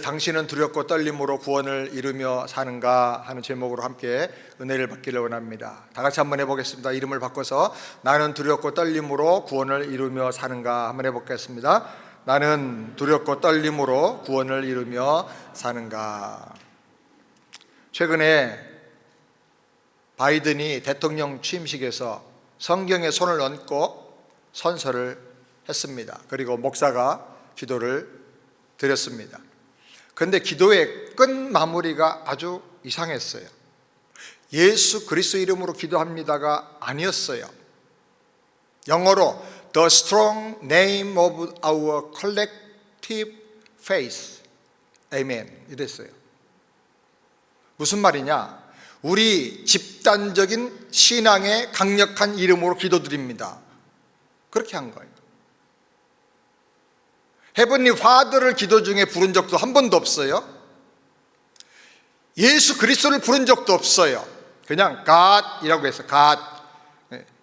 오늘 당신은 두렵고 떨림으로 구원을 이루며 사는가 하는 제목으로 함께 은혜를 받기를 원합니다. 다 같이 한번 해보겠습니다. 이름을 바꿔서 나는 두렵고 떨림으로 구원을 이루며 사는가 한번 해보겠습니다. 나는 두렵고 떨림으로 구원을 이루며 사는가. 최근에 바이든이 대통령 취임식에서 성경에 손을 얹고 선서를 했습니다. 그리고 목사가 기도를 드렸습니다. 그런데 기도의 끝 마무리가 아주 이상했어요. 예수 그리스도 이름으로 기도합니다가 아니었어요. 영어로 The strong name of our collective faith. Amen. 이랬어요. 무슨 말이냐? 우리 집단적인 신앙의 강력한 이름으로 기도드립니다. 그렇게 한 거예요. 헤븐리 파더를 기도 중에 부른 적도 한 번도 없어요. 예수 그리스도를 부른 적도 없어요. 그냥 God이라고 해서 God.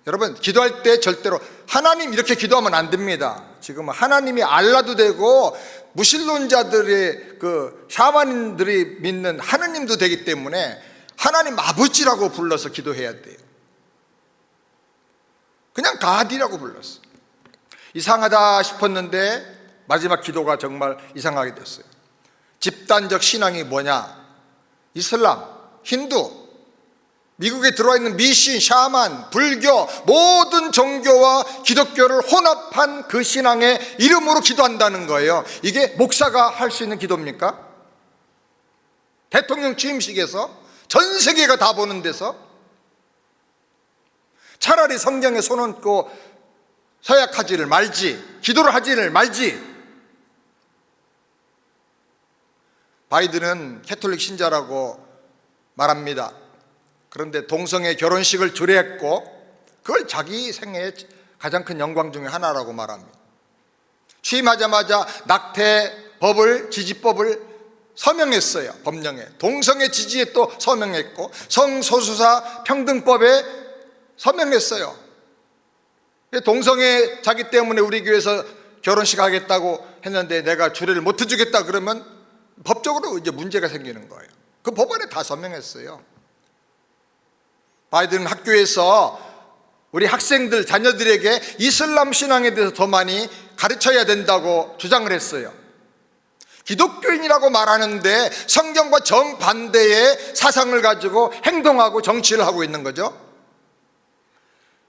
여러분 기도할 때 절대로 하나님 이렇게 기도하면 안 됩니다. 지금 하나님이 알라도 되고 무신론자들의 그 샤머니들이 믿는 하느님도 되기 때문에 하나님 아버지라고 불러서 기도해야 돼요. 그냥 God이라고 불렀어요. 이상하다 싶었는데 마지막 기도가 정말 이상하게 됐어요. 집단적 신앙이 뭐냐? 이슬람, 힌두, 미국에 들어와 있는 미신, 샤만, 불교 모든 종교와 기독교를 혼합한 그 신앙의 이름으로 기도한다는 거예요. 이게 목사가 할 수 있는 기도입니까? 대통령 취임식에서 전 세계가 다 보는 데서 차라리 성경에 손 얹고 서약하지를 말지, 기도를 하지를 말지. 바이든은 캐톨릭 신자라고 말합니다. 그런데 동성애 결혼식을 주례했고 그걸 자기 생애의 가장 큰 영광 중에 하나라고 말합니다. 취임하자마자 낙태법을, 지지법을 서명했어요. 법령에. 동성애 지지에 또 서명했고 성소수자 평등법에 서명했어요. 동성애 자기 때문에 우리 교회에서 결혼식 하겠다고 했는데 내가 주례를 못 해주겠다 그러면 법적으로 이제 문제가 생기는 거예요. 그 법안에 다 서명했어요. 바이든은 학교에서 우리 학생들, 자녀들에게 이슬람 신앙에 대해서 더 많이 가르쳐야 된다고 주장을 했어요. 기독교인이라고 말하는데 성경과 정반대의 사상을 가지고 행동하고 정치를 하고 있는 거죠.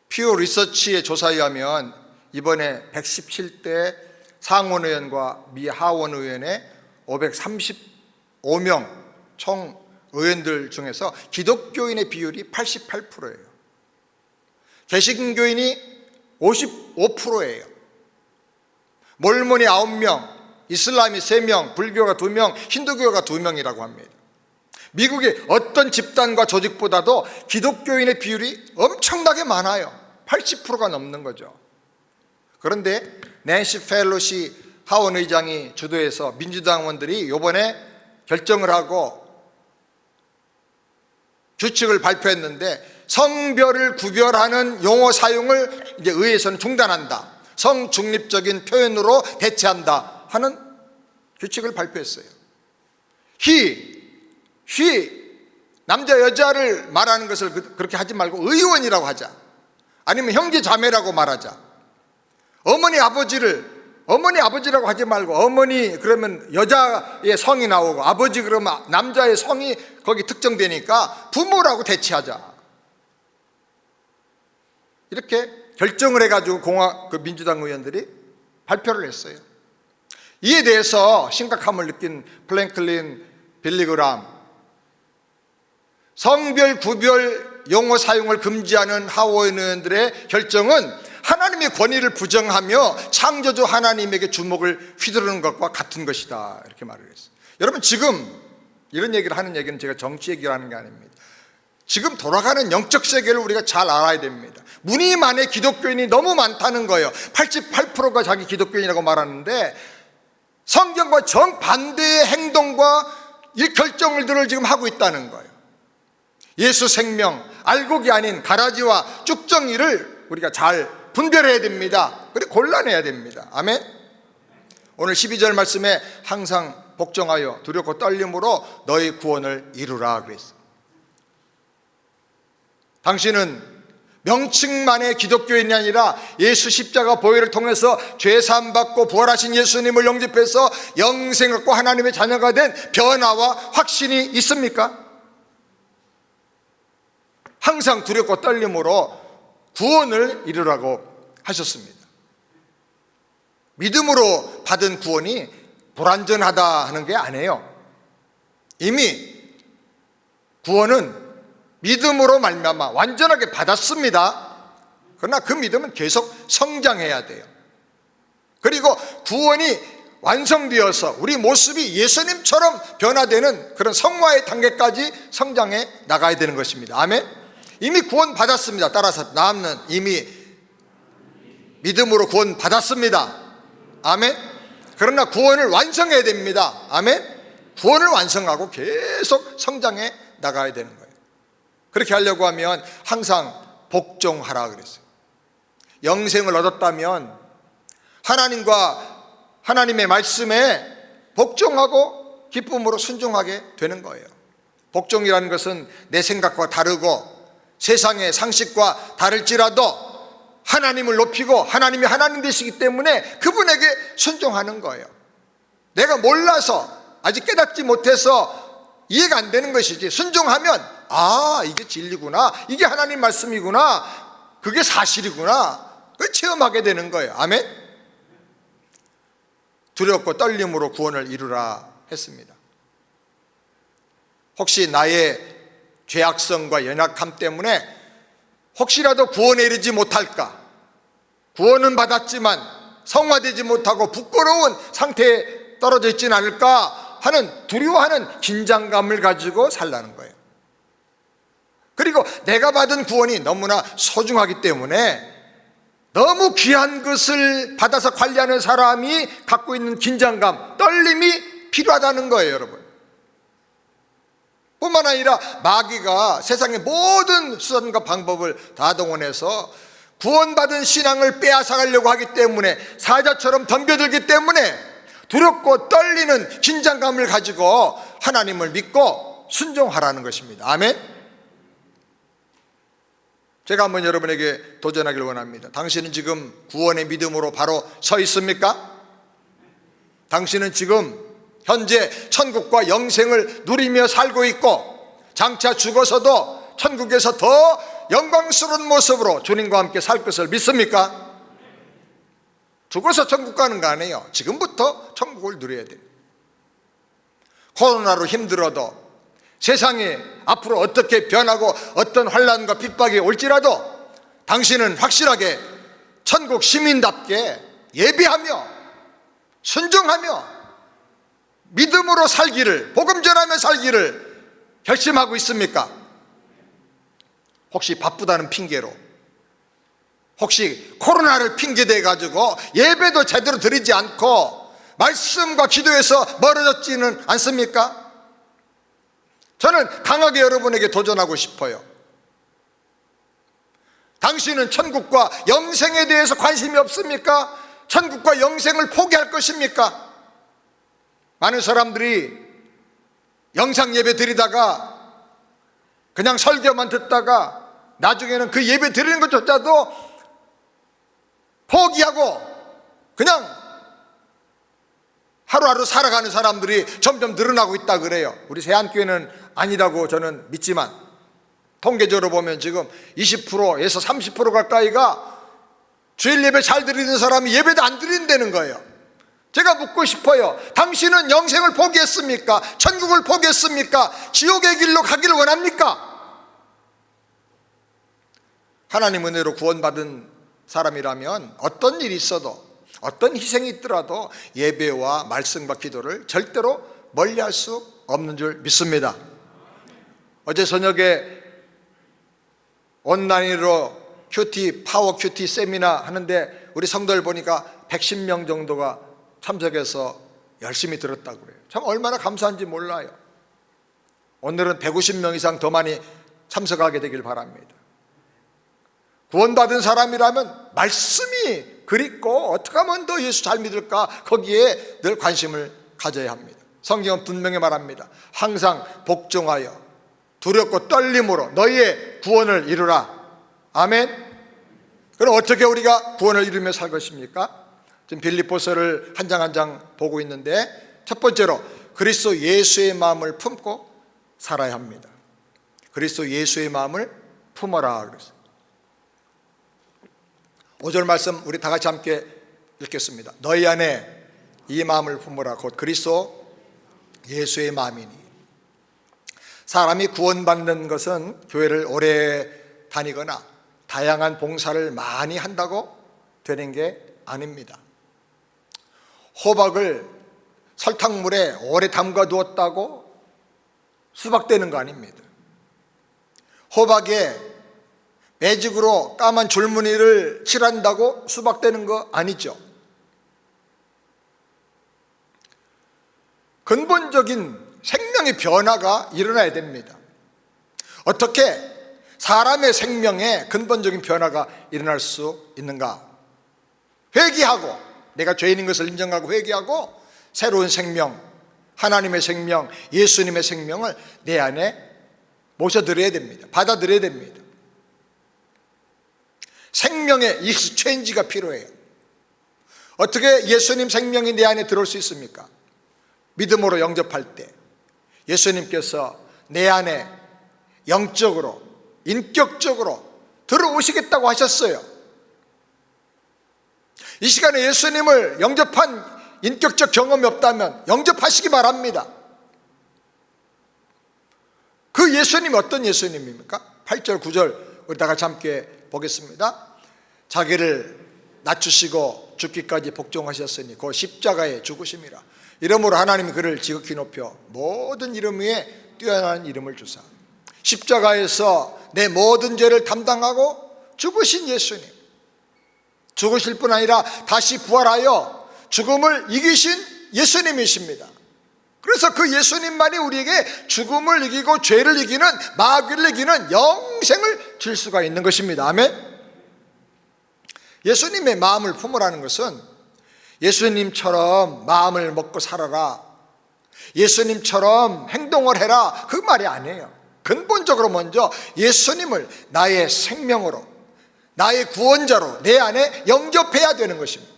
퓨어 리서치의 조사에 의하면 이번에 117대 상원 의원과 미 하원 의원의 535명 총 의원들 중에서 기독교인의 비율이 88%예요. 개신교인이 55%예요. 몰몬이 9명, 이슬람이 3명, 불교가 2명, 힌두교가 2명이라고 합니다. 미국의 어떤 집단과 조직보다도 기독교인의 비율이 엄청나게 많아요. 80%가 넘는 거죠. 그런데 낸시 펠로시 하원 의장이 주도해서 민주당 의원들이 이번에 결정을 하고 규칙을 발표했는데 성별을 구별하는 용어 사용을 이제 의회에서는 중단한다. 성중립적인 표현으로 대체한다 하는 규칙을 발표했어요. he, 남자 여자를 말하는 것을 그렇게 하지 말고 의원이라고 하자. 아니면 형제 자매라고 말하자. 어머니 아버지라고 하지 말고 어머니 그러면 여자의 성이 나오고 아버지 그러면 남자의 성이 거기 특정되니까 부모라고 대체하자. 이렇게 결정을 해가지고 민주당 의원들이 발표를 했어요. 이에 대해서 심각함을 느낀 프랭클린 빌리그람, 성별 구별 용어 사용을 금지하는 하원 의원들의 결정은 하나님의 권위를 부정하며 창조주 하나님에게 주목을 휘두르는 것과 같은 것이다. 이렇게 말을 했어요. 여러분 지금 이런 얘기를 하는 얘기는 제가 정치 얘기를 하는 게 아닙니다. 지금 돌아가는 영적 세계를 우리가 잘 알아야 됩니다. 무님 안에 기독교인이 너무 많다는 거예요. 88%가 자기 기독교인이라고 말하는데 성경과 정반대의 행동과 일결정들을 지금 하고 있다는 거예요. 예수 생명, 알곡이 아닌 가라지와 쭉정이를 우리가 잘 분별해야 됩니다. 그리고 골라내야 됩니다. 아멘. 오늘 12절 말씀에 항상 복종하여 두렵고 떨림으로 너희 구원을 이루라 그랬어요. 당신은 명칭만의 기독교인이 아니라 예수 십자가 보혈을 통해서 죄 사함 받고 부활하신 예수님을 영접해서 영생 갖고 하나님의 자녀가 된 변화와 확신이 있습니까? 항상 두렵고 떨림으로 구원을 이루라고 하셨습니다. 믿음으로 받은 구원이 불완전하다 하는 게 아니에요. 이미 구원은 믿음으로 말미암아 완전하게 받았습니다. 그러나 그 믿음은 계속 성장해야 돼요. 그리고 구원이 완성되어서 우리 모습이 예수님처럼 변화되는 그런 성화의 단계까지 성장해 나가야 되는 것입니다. 아멘. 이미 구원 받았습니다. 따라서 남는 이미 믿음으로 구원 받았습니다. 아멘. 그러나 구원을 완성해야 됩니다. 아멘. 구원을 완성하고 계속 성장해 나가야 되는 거예요. 그렇게 하려고 하면 항상 복종하라 그랬어요. 영생을 얻었다면 하나님과 하나님의 말씀에 복종하고 기쁨으로 순종하게 되는 거예요. 복종이라는 것은 내 생각과 다르고 세상의 상식과 다를지라도 하나님을 높이고 하나님이 하나님 되시기 때문에 그분에게 순종하는 거예요. 내가 몰라서 아직 깨닫지 못해서 이해가 안 되는 것이지, 순종하면 이게 진리구나, 이게 하나님 말씀이구나, 그게 사실이구나, 그걸 체험하게 되는 거예요. 아멘. 두렵고 떨림으로 구원을 이루라 했습니다. 혹시 나의 죄악성과 연약함 때문에 혹시라도 구원에 이르지 못할까, 구원은 받았지만 성화되지 못하고 부끄러운 상태에 떨어져 있지는 않을까 하는 두려워하는 긴장감을 가지고 살라는 거예요. 그리고 내가 받은 구원이 너무나 소중하기 때문에 너무 귀한 것을 받아서 관리하는 사람이 갖고 있는 긴장감, 떨림이 필요하다는 거예요, 여러분. 뿐만 아니라 마귀가 세상의 모든 수단과 방법을 다 동원해서 구원받은 신앙을 빼앗아가려고 하기 때문에, 사자처럼 덤벼들기 때문에 두렵고 떨리는 긴장감을 가지고 하나님을 믿고 순종하라는 것입니다. 아멘. 제가 한번 여러분에게 도전하기를 원합니다. 당신은 지금 구원의 믿음으로 바로 서 있습니까? 당신은 지금 현재 천국과 영생을 누리며 살고 있고 장차 죽어서도 천국에서 더 영광스러운 모습으로 주님과 함께 살 것을 믿습니까? 죽어서 천국 가는 거 아니에요. 지금부터 천국을 누려야 돼요. 코로나로 힘들어도, 세상이 앞으로 어떻게 변하고 어떤 환난과 핍박이 올지라도 당신은 확실하게 천국 시민답게 예비하며 순종하며 믿음으로 살기를, 복음 전하며 살기를 결심하고 있습니까? 혹시 바쁘다는 핑계로, 혹시 코로나를 핑계대 가지고 예배도 제대로 드리지 않고 말씀과 기도에서 멀어졌지는 않습니까? 저는 강하게 여러분에게 도전하고 싶어요. 당신은 천국과 영생에 대해서 관심이 없습니까? 천국과 영생을 포기할 것입니까? 많은 사람들이 영상 예배 드리다가 그냥 설교만 듣다가 나중에는 그 예배 드리는 것조차도 포기하고 그냥 하루하루 살아가는 사람들이 점점 늘어나고 있다 그래요. 우리 세안교회는 아니라고 저는 믿지만 통계적으로 보면 지금 20%에서 30% 가까이가 주일 예배 잘 드리는 사람이 예배도 안 드린다는 거예요. 제가 묻고 싶어요. 당신은 영생을 포기했습니까? 천국을 포기했습니까? 지옥의 길로 가기를 원합니까? 하나님 은혜로 구원받은 사람이라면 어떤 일이 있어도, 어떤 희생이 있더라도 예배와 말씀과 기도를 절대로 멀리할 수 없는 줄 믿습니다. 어제 저녁에 온라인으로 파워 큐티 세미나 하는데 우리 성도들 보니까 110명 정도가 참석해서 열심히 들었다고 그래요. 참 얼마나 감사한지 몰라요. 오늘은 150명 이상 더 많이 참석하게 되길 바랍니다. 구원받은 사람이라면 말씀이 그립고 어떻게 하면 더 예수 잘 믿을까, 거기에 늘 관심을 가져야 합니다. 성경은 분명히 말합니다. 항상 복종하여 두렵고 떨림으로 너희의 구원을 이루라. 아멘. 그럼 어떻게 우리가 구원을 이루며 살 것입니까? 지금 빌립보서를 한 장 한 장 보고 있는데, 첫 번째로 그리스도 예수의 마음을 품고 살아야 합니다. 그리스도 예수의 마음을 품어라 그랬어요. 5절 말씀 우리 다 같이 함께 읽겠습니다. 너희 안에 이 마음을 품어라. 곧 그리스도 예수의 마음이니. 사람이 구원받는 것은 교회를 오래 다니거나 다양한 봉사를 많이 한다고 되는 게 아닙니다. 호박을 설탕물에 오래 담가 두었다고 수박되는 거 아닙니다. 호박에 매직으로 까만 줄무늬를 칠한다고 수박되는 거 아니죠. 근본적인 생명의 변화가 일어나야 됩니다. 어떻게 사람의 생명에 근본적인 변화가 일어날 수 있는가? 회개하고, 내가 죄인인 것을 인정하고 회개하고 새로운 생명, 하나님의 생명, 예수님의 생명을 내 안에 모셔드려야 됩니다. 받아들여야 됩니다. 생명의 익스체인지가 필요해요. 어떻게 예수님 생명이 내 안에 들어올 수 있습니까? 믿음으로 영접할 때 예수님께서 내 안에 영적으로, 인격적으로 들어오시겠다고 하셨어요. 이 시간에 예수님을 영접한 인격적 경험이 없다면 영접하시기 바랍니다. 그 예수님이 어떤 예수님입니까? 8절 9절 우리 다 같이 함께 보겠습니다. 자기를 낮추시고 죽기까지 복종하셨으니 그 십자가에 죽으심이라. 이러므로 하나님이 그를 지극히 높여 모든 이름 위에 뛰어난 이름을 주사 십자가에서 내 모든 죄를 담당하고 죽으신 예수님, 죽으실 뿐 아니라 다시 부활하여 죽음을 이기신 예수님이십니다. 그래서 그 예수님만이 우리에게 죽음을 이기고 죄를 이기는, 마귀를 이기는 영생을 줄 수가 있는 것입니다. 아멘. 예수님의 마음을 품으라는 것은 예수님처럼 마음을 먹고 살아라, 예수님처럼 행동을 해라, 그 말이 아니에요. 근본적으로 먼저 예수님을 나의 생명으로, 나의 구원자로 내 안에 영접해야 되는 것입니다.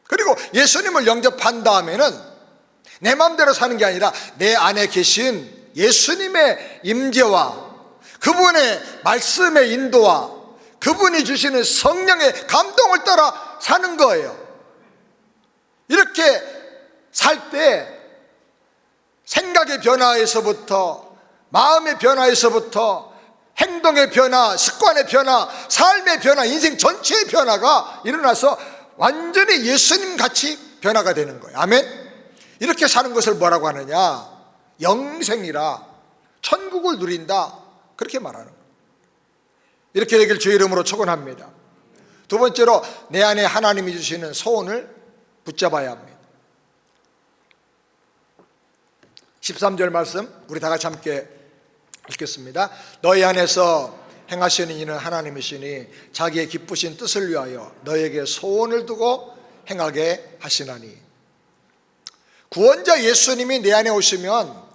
그리고 예수님을 영접한 다음에는 내 마음대로 사는 게 아니라 내 안에 계신 예수님의 임재와 그분의 말씀의 인도와 그분이 주시는 성령의 감동을 따라 사는 거예요. 이렇게 살 때 생각의 변화에서부터, 마음의 변화에서부터 행동의 변화, 습관의 변화, 삶의 변화, 인생 전체의 변화가 일어나서 완전히 예수님 같이 변화가 되는 거예요. 아멘. 이렇게 사는 것을 뭐라고 하느냐? 영생이라, 천국을 누린다, 그렇게 말하는 거예요. 이렇게 되길 주의 이름으로 축원합니다. 두 번째로 내 안에 하나님이 주시는 소원을 붙잡아야 합니다. 13절 말씀 우리 다 같이 함께 읽겠습니다. 너희 안에서 행하시는 이는 하나님이시니 자기의 기쁘신 뜻을 위하여 너에게 소원을 두고 행하게 하시나니. 구원자 예수님이 내 안에 오시면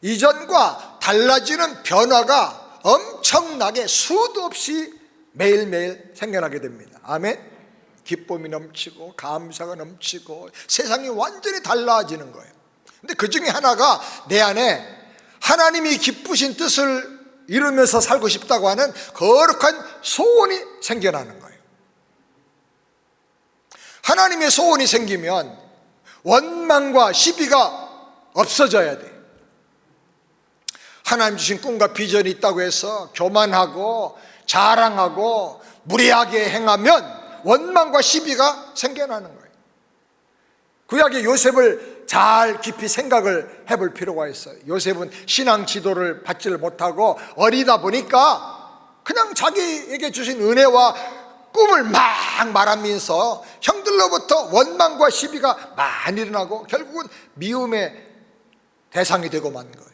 이전과 달라지는 변화가 엄청나게 수도 없이 매일매일 생겨나게 됩니다. 아멘. 기쁨이 넘치고 감사가 넘치고 세상이 완전히 달라지는 거예요. 근데 그 중에 하나가 내 안에 하나님이 기쁘신 뜻을 이루면서 살고 싶다고 하는 거룩한 소원이 생겨나는 거예요. 하나님의 소원이 생기면 원망과 시비가 없어져야 돼요. 하나님 주신 꿈과 비전이 있다고 해서 교만하고 자랑하고 무례하게 행하면 원망과 시비가 생겨나는 거예요. 구약의 요셉을 잘 깊이 생각을 해볼 필요가 있어요. 요셉은 신앙 지도를 받지를 못하고 어리다 보니까 그냥 자기에게 주신 은혜와 꿈을 막 말하면서 형들로부터 원망과 시비가 많이 일어나고 결국은 미움의 대상이 되고 만 거예요.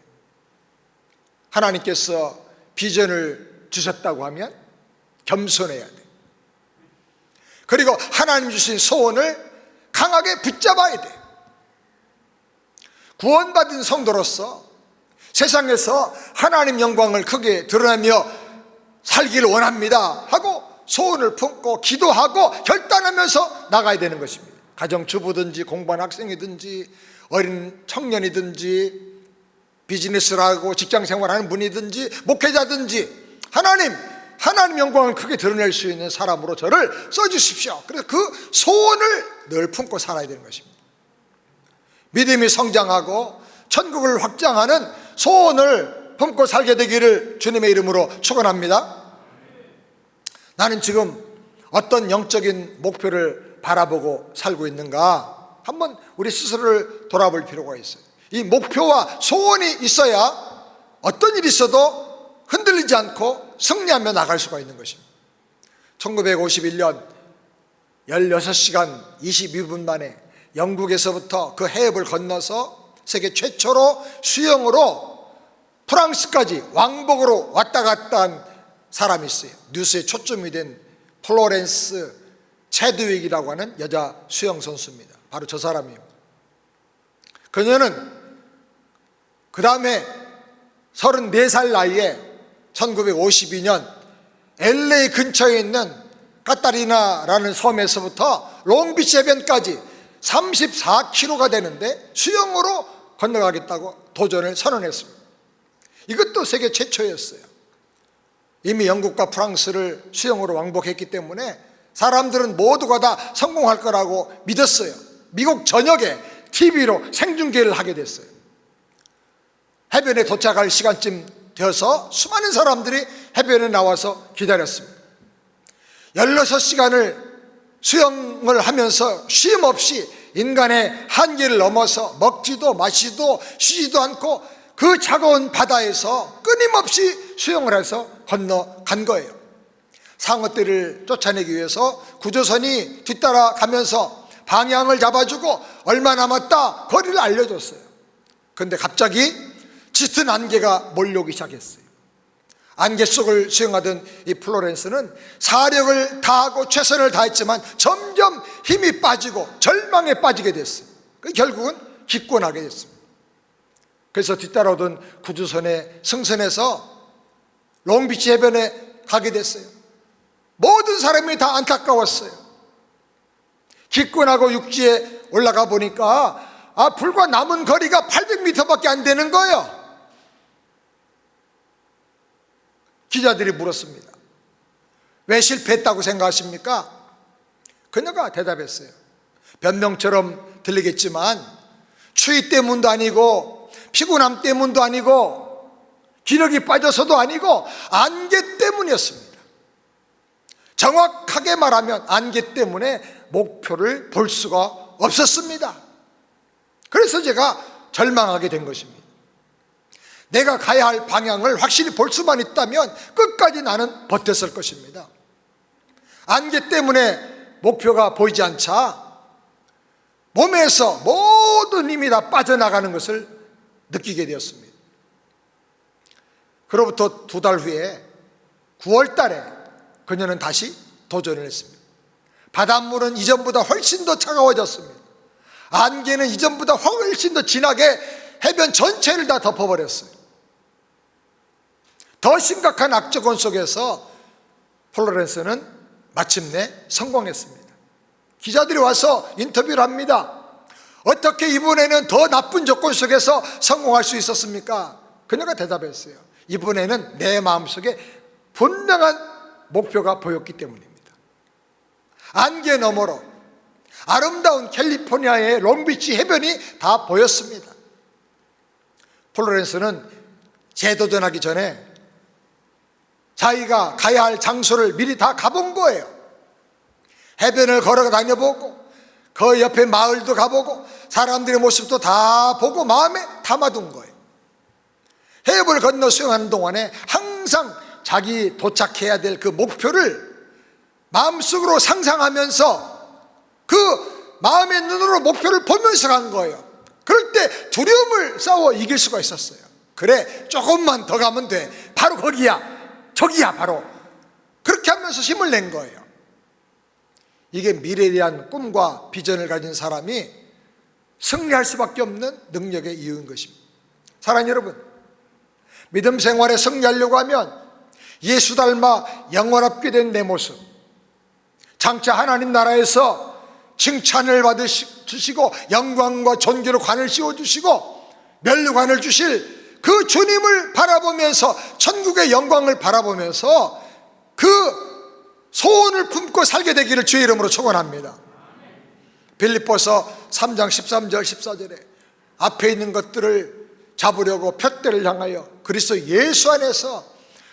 하나님께서 비전을 주셨다고 하면 겸손해야 돼요. 그리고 하나님 주신 소원을 강하게 붙잡아야 돼요. 구원받은 성도로서 세상에서 하나님 영광을 크게 드러내며 살기를 원합니다 하고 소원을 품고 기도하고 결단하면서 나가야 되는 것입니다. 가정주부든지 공부하는 학생이든지 어린 청년이든지 비즈니스를 하고 직장생활하는 분이든지 목회자든지 하나님 영광을 크게 드러낼 수 있는 사람으로 저를 써주십시오. 그래서 그 소원을 늘 품고 살아야 되는 것입니다. 믿음이 성장하고 천국을 확장하는 소원을 품고 살게 되기를 주님의 이름으로 축원합니다. 나는 지금 어떤 영적인 목표를 바라보고 살고 있는가? 한번 우리 스스로를 돌아볼 필요가 있어요. 이 목표와 소원이 있어야 어떤 일이 있어도 흔들리지 않고 승리하며 나갈 수가 있는 것입니다. 1951년 16시간 22분 만에 영국에서부터 그 해협을 건너서 세계 최초로 수영으로 프랑스까지 왕복으로 왔다 갔다 한 사람이 있어요. 뉴스에 초점이 된 플로렌스 체드윅이라고 하는 여자 수영 선수입니다. 바로 저 사람이에요. 그녀는 그 다음에 34살 나이에 1952년 LA 근처에 있는 카타리나라는 섬에서부터 롱비치 해변까지 34km가 되는데 수영으로 건너가겠다고 도전을 선언했습니다. 이것도 세계 최초였어요. 이미 영국과 프랑스를 수영으로 왕복했기 때문에 사람들은 모두가 다 성공할 거라고 믿었어요. 미국 전역에 TV로 생중계를 하게 됐어요. 해변에 도착할 시간쯤 되어서 수많은 사람들이 해변에 나와서 기다렸습니다. 16시간을 수영을 하면서 쉼 없이 인간의 한계를 넘어서 먹지도 마시지도 쉬지도 않고 그 차가운 바다에서 끊임없이 수영을 해서 건너간 거예요. 상어떼를 쫓아내기 위해서 구조선이 뒤따라가면서 방향을 잡아주고 얼마 남았다 거리를 알려줬어요. 그런데 갑자기 짙은 안개가 몰려오기 시작했어요. 안개 속을 수영하던 이 플로렌스는 사력을 다하고 최선을 다했지만 점점 힘이 빠지고 절망에 빠지게 됐어요. 결국은 기권하게 됐습니다. 그래서 뒤따라오던 구조선에 승선해서 롱비치 해변에 가게 됐어요. 모든 사람이 다 안타까웠어요. 기권하고 육지에 올라가 보니까 불과 남은 거리가 800m밖에 안 되는 거예요. 기자들이 물었습니다. 왜 실패했다고 생각하십니까? 그녀가 대답했어요. 변명처럼 들리겠지만 추위 때문도 아니고 피곤함 때문도 아니고 기력이 빠져서도 아니고 안개 때문이었습니다. 정확하게 말하면 안개 때문에 목표를 볼 수가 없었습니다. 그래서 제가 절망하게 된 것입니다. 내가 가야 할 방향을 확실히 볼 수만 있다면 끝까지 나는 버텼을 것입니다. 안개 때문에 목표가 보이지 않자 몸에서 모든 힘이 다 빠져나가는 것을 느끼게 되었습니다. 그로부터 2달 후에 9월 달에 그녀는 다시 도전을 했습니다. 바닷물은 이전보다 훨씬 더 차가워졌습니다. 안개는 이전보다 훨씬 더 진하게 해변 전체를 다 덮어버렸어요. 더 심각한 악조건 속에서 플로렌스는 마침내 성공했습니다. 기자들이 와서 인터뷰를 합니다. 어떻게 이번에는 더 나쁜 조건 속에서 성공할 수 있었습니까? 그녀가 대답했어요. 이번에는 내 마음속에 분명한 목표가 보였기 때문입니다. 안개 너머로 아름다운 캘리포니아의 롱비치 해변이 다 보였습니다. 플로렌스는 재도전하기 전에 자기가 가야 할 장소를 미리 다 가본 거예요. 해변을 걸어 다녀보고 그 옆에 마을도 가보고 사람들의 모습도 다 보고 마음에 담아둔 거예요. 해협을 건너 수영하는 동안에 항상 자기 도착해야 될 그 목표를 마음속으로 상상하면서 그 마음의 눈으로 목표를 보면서 간 거예요. 그럴 때 두려움을 싸워 이길 수가 있었어요. 그래, 조금만 더 가면 돼. 바로 거기야. 저기야 바로. 그렇게 하면서 힘을 낸 거예요. 이게 미래에 대한 꿈과 비전을 가진 사람이 승리할 수밖에 없는 능력의 이유인 것입니다. 사랑하는 여러분, 믿음 생활에 승리하려고 하면 예수 닮아 영원합게 된 내 모습, 장차 하나님 나라에서 칭찬을 받으시고 영광과 존귀로 관을 씌워주시고 면류관을 주실 그 주님을 바라보면서, 천국의 영광을 바라보면서 그 소원을 품고 살게 되기를 주의 이름으로 축원합니다. 빌립보서 3장 13절 14절에 앞에 있는 것들을 잡으려고 푯대를 향하여 그리스도 예수 안에서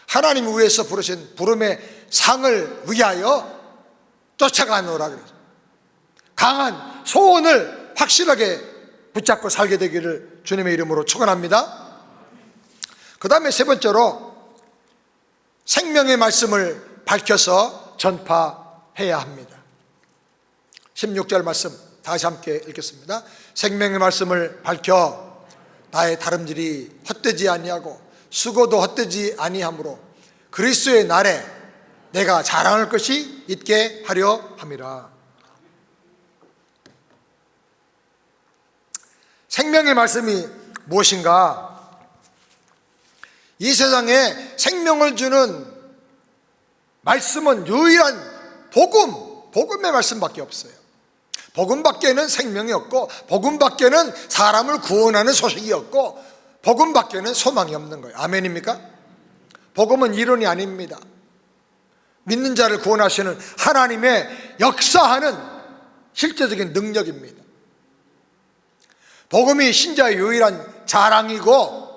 하나님 위에서 부르신 부름의 상을 위하여 쫓아가노라 그랬어요. 강한 소원을 확실하게 붙잡고 살게 되기를 주님의 이름으로 축원합니다. 그 다음에 세 번째로 생명의 말씀을 밝혀서 전파해야 합니다. 16절 말씀 다시 함께 읽겠습니다. 생명의 말씀을 밝혀 나의 다름질이 헛되지 아니하고 수고도 헛되지 아니하므로 그리스도의 날에 내가 자랑할 것이 있게 하려 함이라. 생명의 말씀이 무엇인가? 이 세상에 생명을 주는 말씀은 유일한 복음의 말씀밖에 없어요. 복음밖에는 생명이 없고, 복음밖에는 사람을 구원하는 소식이 없고, 복음밖에는 소망이 없는 거예요. 아멘입니까? 복음은 이론이 아닙니다. 믿는 자를 구원하시는 하나님의 역사하는 실제적인 능력입니다. 복음이 신자의 유일한 자랑이고,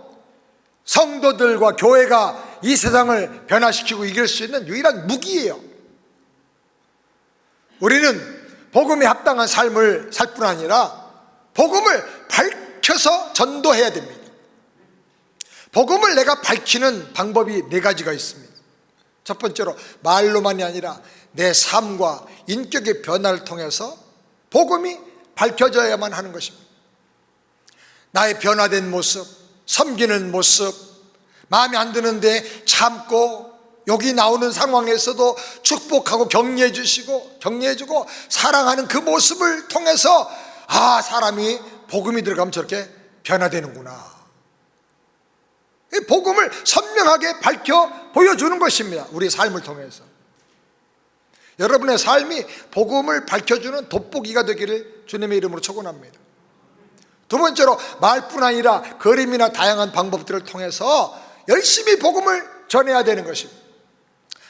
성도들과 교회가 이 세상을 변화시키고 이길 수 있는 유일한 무기예요. 우리는 복음에 합당한 삶을 살 뿐 아니라 복음을 밝혀서 전도해야 됩니다. 복음을 내가 밝히는 방법이 네 가지가 있습니다. 첫 번째로 말로만이 아니라 내 삶과 인격의 변화를 통해서 복음이 밝혀져야만 하는 것입니다. 나의 변화된 모습, 섬기는 모습, 마음에 안 드는데 참고 여기 나오는 상황에서도 축복하고 격려해 주고 사랑하는 그 모습을 통해서 아, 사람이 복음이 들어가면 저렇게 변화되는구나. 복음을 선명하게 밝혀 보여주는 것입니다. 우리의 삶을 통해서. 여러분의 삶이 복음을 밝혀주는 돋보기가 되기를 주님의 이름으로 축원합니다. 두 번째로 말뿐 아니라 그림이나 다양한 방법들을 통해서 열심히 복음을 전해야 되는 것입니다.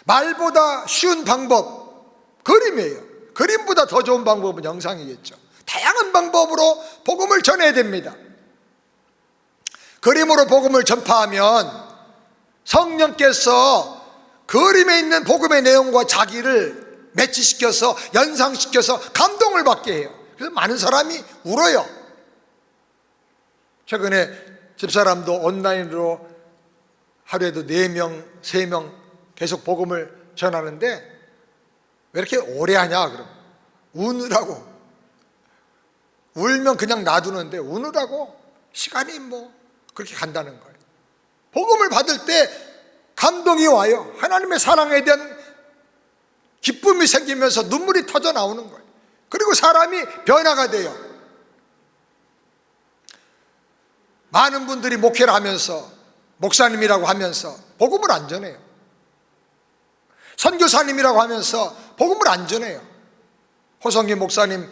말보다 쉬운 방법 그림이에요. 그림보다 더 좋은 방법은 영상이겠죠. 다양한 방법으로 복음을 전해야 됩니다. 그림으로 복음을 전파하면 성령께서 그림에 있는 복음의 내용과 자기를 매치시켜서 연상시켜서 감동을 받게 해요. 그래서 많은 사람이 울어요. 최근에 집사람도 온라인으로 하루에도 4명, 3명 계속 복음을 전하는데 왜 이렇게 오래 하냐 그럼 우느라고. 울면 그냥 놔두는데 우느라고 시간이 그렇게 간다는 거예요. 복음을 받을 때 감동이 와요. 하나님의 사랑에 대한 기쁨이 생기면서 눈물이 터져 나오는 거예요. 그리고 사람이 변화가 돼요. 많은 분들이 목회를 하면서 목사님이라고 하면서 복음을 안 전해요. 선교사님이라고 하면서 복음을 안 전해요. 호성기 목사님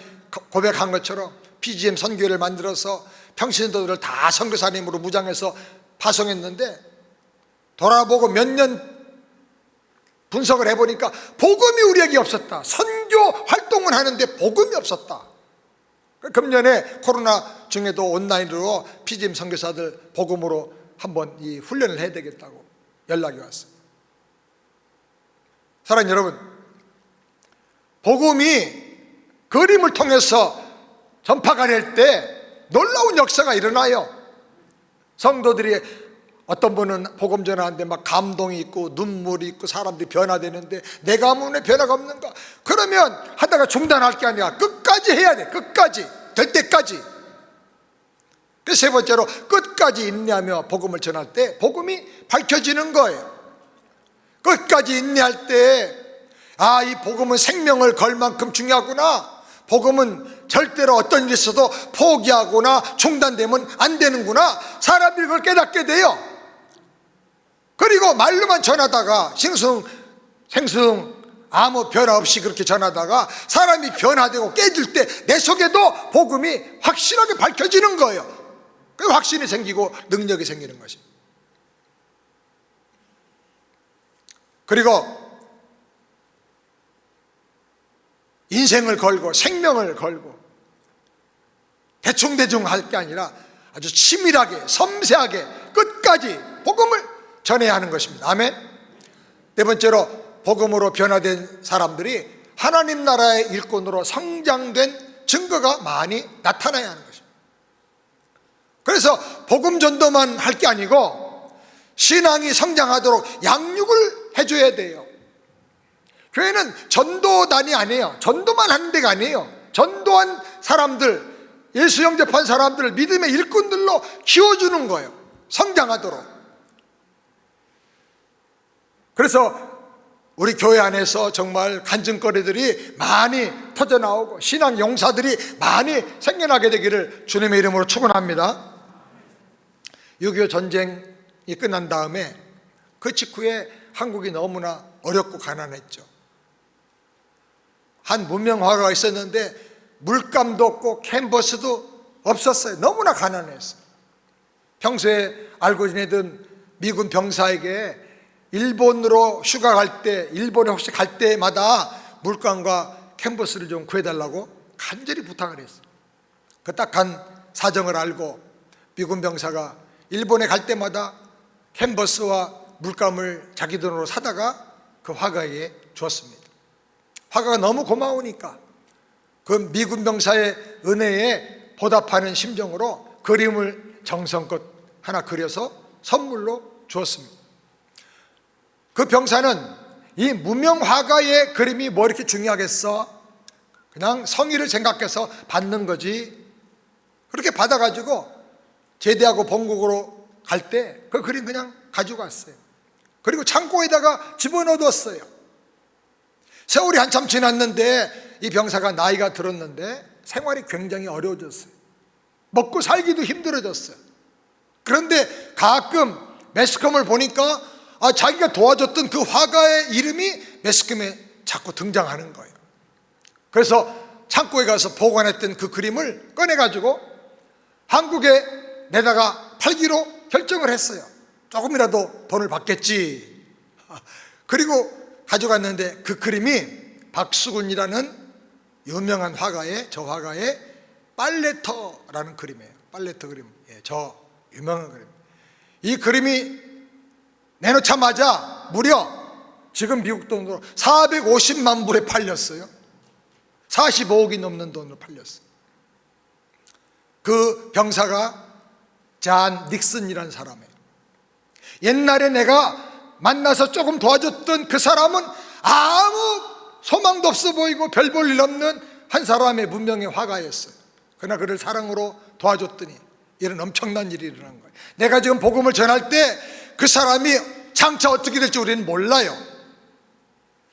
고백한 것처럼 PGM 선교회를 만들어서 평신도들을 다 선교사님으로 무장해서 파송했는데 돌아보고 몇 년 분석을 해보니까 복음이 우리에게 없었다. 선교 활동은 하는데 복음이 없었다. 금년에 코로나 중에도 온라인으로 PGM 선교사들 복음으로 한번 이 훈련을 해야 되겠다고 연락이 왔어요. 사랑하는 여러분, 복음이 그림을 통해서 전파가 될 때 놀라운 역사가 일어나요. 성도들이 어떤 분은 복음 전하는데 막 감동이 있고 눈물이 있고 사람들이 변화되는데 내 가문에 변화가 없는가? 그러면 하다가 중단할 게 아니라 끝까지 해야 돼. 끝까지 될 때까지. 그 세 번째로 끝까지 인내하며 복음을 전할 때 복음이 밝혀지는 거예요. 끝까지 인내할 때 아, 이 복음은 생명을 걸 만큼 중요하구나. 복음은 절대로 어떤 일이 있어도 포기하거나 중단되면 안 되는구나, 사람들이 그걸 깨닫게 돼요. 그리고 말로만 전하다가 생숭 아무 변화 없이 그렇게 전하다가 사람이 변화되고 깨질 때 내 속에도 복음이 확실하게 밝혀지는 거예요. 그 확신이 생기고 능력이 생기는 것입니다. 그리고 인생을 걸고 생명을 걸고 대충대충 할 게 아니라 아주 치밀하게 섬세하게 끝까지 복음을 전해야 하는 것입니다. 아멘. 네 번째로, 복음으로 변화된 사람들이 하나님 나라의 일꾼으로 성장된 증거가 많이 나타나야 하는 것입니다. 그래서 복음 전도만 할 게 아니고 신앙이 성장하도록 양육을 해줘야 돼요. 교회는 전도단이 아니에요. 전도만 하는 데가 아니에요. 전도한 사람들, 예수 영접한 사람들을 믿음의 일꾼들로 키워주는 거예요. 성장하도록. 그래서 우리 교회 안에서 정말 간증거리들이 많이 터져나오고 신앙 용사들이 많이 생겨나게 되기를 주님의 이름으로 축원합니다. 6.25 전쟁이 끝난 다음에 그 직후에 한국이 너무나 어렵고 가난했죠. 한 문명화가가 있었는데 물감도 없고 캔버스도 없었어요. 너무나 가난했어요. 평소에 알고 지내던 미군 병사에게 일본으로 휴가 갈 때, 일본에 혹시 갈 때마다 물감과 캔버스를 좀 구해달라고 간절히 부탁을 했어요. 그 딱한 사정을 알고 미군 병사가 일본에 갈 때마다 캔버스와 물감을 자기 돈으로 사다가 그 화가에게 주었습니다. 화가가 너무 고마우니까 그 미군 병사의 은혜에 보답하는 심정으로 그림을 정성껏 하나 그려서 선물로 주었습니다. 그 병사는 이 무명 화가의 그림이 뭐 이렇게 중요하겠어? 그냥 성의를 생각해서 받는 거지. 그렇게 받아가지고 제대하고 본국으로 갈 때 그 그림 그냥 가지고 왔어요. 그리고 창고에다가 집어넣어뒀어요. 세월이 한참 지났는데 이 병사가 나이가 들었는데 생활이 굉장히 어려워졌어요. 먹고 살기도 힘들어졌어요. 그런데 가끔 매스컴을 보니까 자기가 도와줬던 그 화가의 이름이 매스컴에 자꾸 등장하는 거예요. 그래서 창고에 가서 보관했던 그 그림을 꺼내가지고 한국에 내다가 팔기로 결정을 했어요. 조금이라도 돈을 받겠지. 그리고 가져갔는데 그 그림이 박수근이라는 유명한 화가의, 저 화가의 빨래터라는 그림이에요. 빨래터 그림. 저 유명한 그림. 이 그림이 내놓자마자 무려 지금 미국 돈으로 450만 불에 팔렸어요. 45억이 넘는 돈으로 팔렸어요. 그 병사가 잔 닉슨이라는 사람이에요. 옛날에 내가 만나서 조금 도와줬던 그 사람은 아무 소망도 없어 보이고 별 볼 일 없는 한 사람의 문명의 화가였어요. 그러나 그를 사랑으로 도와줬더니 이런 엄청난 일이 일어난 거예요. 내가 지금 복음을 전할 때 그 사람이 장차 어떻게 될지 우리는 몰라요.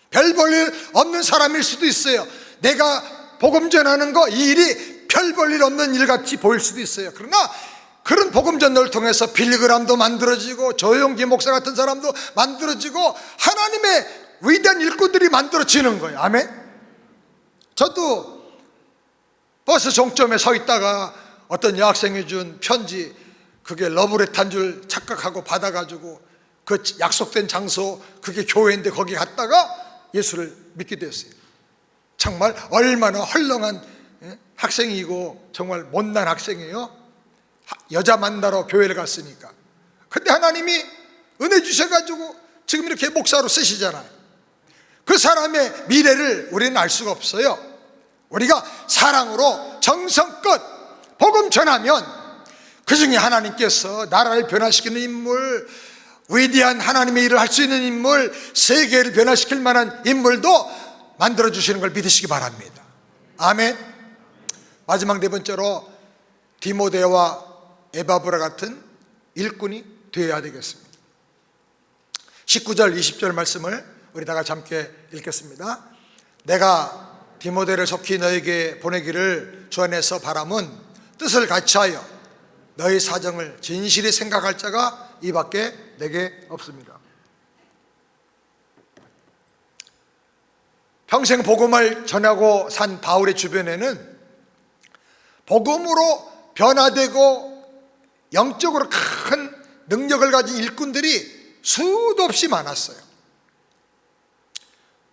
별 볼 일 없는 사람일 수도 있어요. 내가 복음 전하는 거, 이 일이 별 볼 일 없는 일 같이 보일 수도 있어요. 그러나 그런 복음 전도를 통해서 빌리그람도 만들어지고 조용기 목사 같은 사람도 만들어지고 하나님의 위대한 일꾼들이 만들어지는 거예요. 아멘. 저도 버스 종점에 서 있다가 어떤 여학생이 준 편지, 그게 러브레터인 줄 착각하고 받아가지고 그 약속된 장소, 그게 교회인데 거기 갔다가 예수를 믿게 됐어요. 정말 얼마나 헐렁한 학생이고 정말 못난 학생이에요. 여자 만나러 교회를 갔으니까. 근데 하나님이 은혜 주셔가지고 지금 이렇게 목사로 쓰시잖아요. 그 사람의 미래를 우리는 알 수가 없어요. 우리가 사랑으로 정성껏 복음 전하면 그 중에 하나님께서 나라를 변화시키는 인물, 위대한 하나님의 일을 할 수 있는 인물, 세계를 변화시킬 만한 인물도 만들어주시는 걸 믿으시기 바랍니다. 아멘. 마지막 네 번째로 디모데와 에바브라 같은 일꾼이 되어야 되겠습니다. 19절 20절 말씀을 우리 다 같이 함께 읽겠습니다. 내가 디모데를 속히 너에게 보내기를 주 안에서 바람은 뜻을 같이하여 너희 사정을 진실히 생각할 자가 이밖에 내게 없습니다. 평생 복음을 전하고 산 바울의 주변에는 복음으로 변화되고 영적으로 큰 능력을 가진 일꾼들이 수도 없이 많았어요.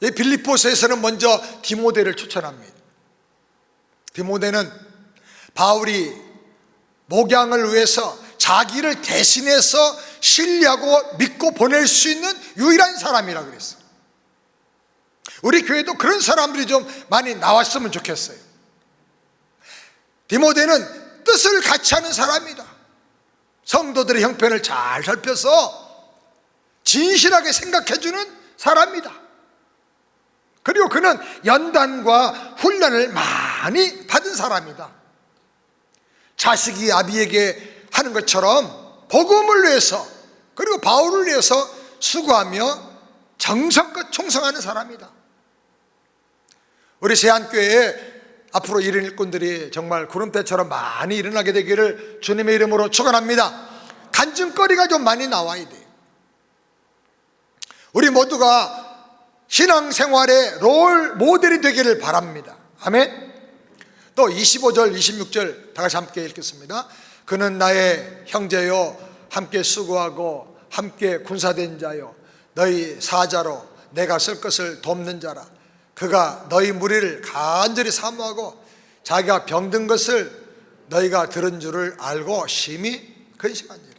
이 빌립보서에서는 먼저 디모데를 추천합니다. 디모데는 바울이 목양을 위해서 자기를 대신해서 신뢰하고 믿고 보낼 수 있는 유일한 사람이라고 그랬어요. 우리 교회도 그런 사람들이 좀 많이 나왔으면 좋겠어요. 디모데는 뜻을 같이 하는 사람이다. 성도들의 형편을 잘 살펴서 진실하게 생각해주는 사람이다. 그리고 그는 연단과 훈련을 많이 받은 사람이다. 자식이 아비에게 하는 것처럼 복음을 위해서 그리고 바울을 위해서 수고하며 정성껏 충성하는 사람이다. 우리 세안교회에 앞으로 이런 일꾼들이 정말 구름대처럼 많이 일어나게 되기를 주님의 이름으로 축원합니다. 간증거리가 좀 많이 나와야 돼요. 우리 모두가 신앙생활의 롤 모델이 되기를 바랍니다. 아멘. 또 25절 26절 다 같이 함께 읽겠습니다. 그는 나의 형제요 함께 수고하고 함께 군사된 자요 너희 사자로 내가 쓸 것을 돕는 자라. 그가 너희 무리를 간절히 사모하고 자기가 병든 것을 너희가 들은 줄을 알고 심히 근심한지라.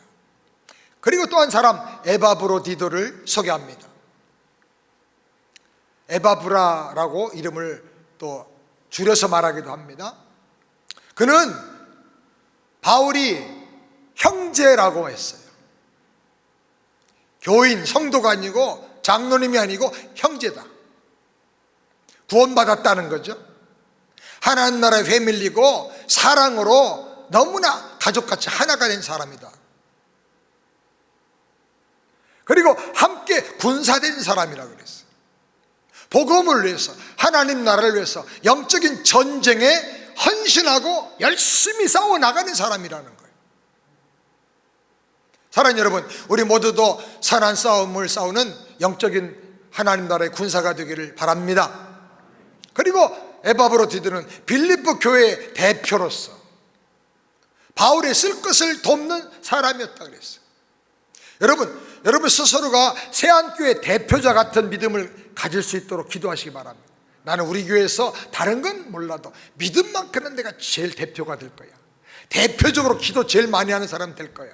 그리고 또 한 사람 에바브로디도를 소개합니다. 에바브라라고 이름을 또 줄여서 말하기도 합니다. 그는 바울이 형제라고 했어요. 교인, 성도가 아니고 장로님이 아니고 형제다. 구원받았다는 거죠. 하나님 나라의 패밀리고 사랑으로 너무나 가족같이 하나가 된 사람이다. 그리고 함께 군사된 사람이라고 그랬어요. 복음을 위해서, 하나님 나라를 위해서 영적인 전쟁에 헌신하고 열심히 싸워나가는 사람이라는 거예요. 사랑하는 여러분, 우리 모두도 선한 싸움을 싸우는 영적인 하나님 나라의 군사가 되기를 바랍니다. 그리고 에바브로디도는 빌립보 교회의 대표로서 바울의 쓸 것을 돕는 사람이었다 그랬어요. 여러분 스스로가 세안교회 대표자 같은 믿음을 가질 수 있도록 기도하시기 바랍니다. 나는 우리 교회에서 다른 건 몰라도 믿음만큼은 내가 제일 대표가 될 거야. 대표적으로 기도 제일 많이 하는 사람 될 거야.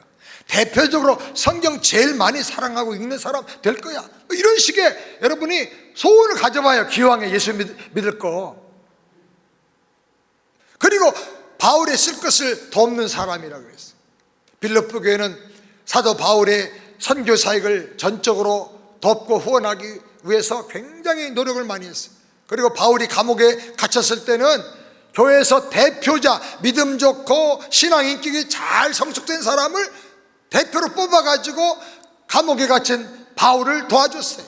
대표적으로 성경 제일 많이 사랑하고 읽는 사람 될 거야. 이런 식의 여러분이 소원을 가져봐요. 기왕에 예수 믿을 거. 그리고 바울의 쓸 것을 돕는 사람이라고 했어요. 빌립보 교회는 사도 바울의 선교 사역을 전적으로 돕고 후원하기 위해서 굉장히 노력을 많이 했어요. 그리고 바울이 감옥에 갇혔을 때는 교회에서 대표자, 믿음 좋고 신앙 인격이 잘 성숙된 사람을 대표로 뽑아가지고 감옥에 갇힌 바울을 도와줬어요.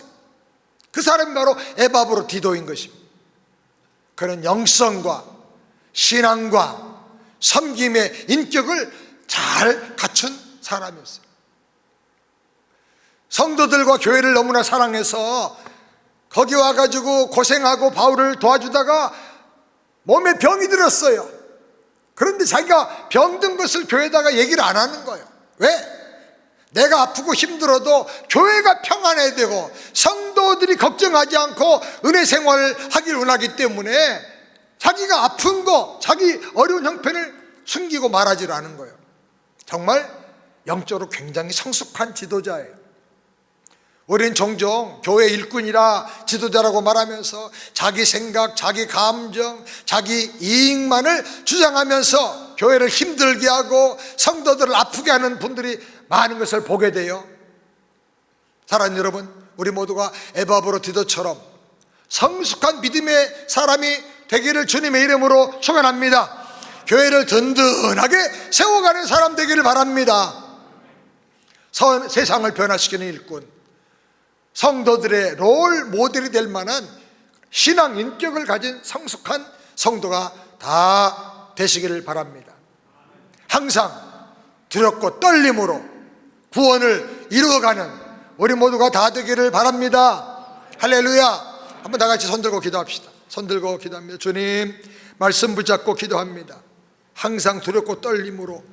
그 사람이 바로 에바브로디도인 것입니다. 그는 영성과 신앙과 섬김의 인격을 잘 갖춘 사람이었어요. 성도들과 교회를 너무나 사랑해서 거기 와가지고 고생하고 바울을 도와주다가 몸에 병이 들었어요. 그런데 자기가 병든 것을 교회에다가 얘기를 안 하는 거예요. 왜? 내가 아프고 힘들어도 교회가 평안해야 되고 성도들이 걱정하지 않고 은혜 생활을 하길 원하기 때문에 자기가 아픈 거, 자기 어려운 형편을 숨기고 말하지 않은 거예요. 정말 영적으로 굉장히 성숙한 지도자예요. 우리는 종종 교회 일꾼이라 지도자라고 말하면서 자기 생각, 자기 감정, 자기 이익만을 주장하면서 교회를 힘들게 하고 성도들을 아프게 하는 분들이 많은 것을 보게 돼요. 사랑하는 여러분, 우리 모두가 에바브로디도처럼 성숙한 믿음의 사람이 되기를 주님의 이름으로 축원합니다. 교회를 든든하게 세워가는 사람 되기를 바랍니다. 세상을 변화시키는 일꾼, 성도들의 롤 모델이 될 만한 신앙 인격을 가진 성숙한 성도가 다 되시기를 바랍니다. 항상 두렵고 떨림으로 구원을 이루어가는 우리 모두가 다 되기를 바랍니다. 할렐루야. 한번 다 같이 손들고 기도합시다. 손들고 기도합니다. 주님, 말씀 붙잡고 기도합니다. 항상 두렵고 떨림으로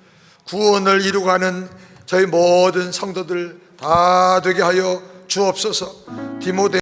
구원을 이루어가는 저희 모든 성도들 다 되게 하여 주옵소서. 디모데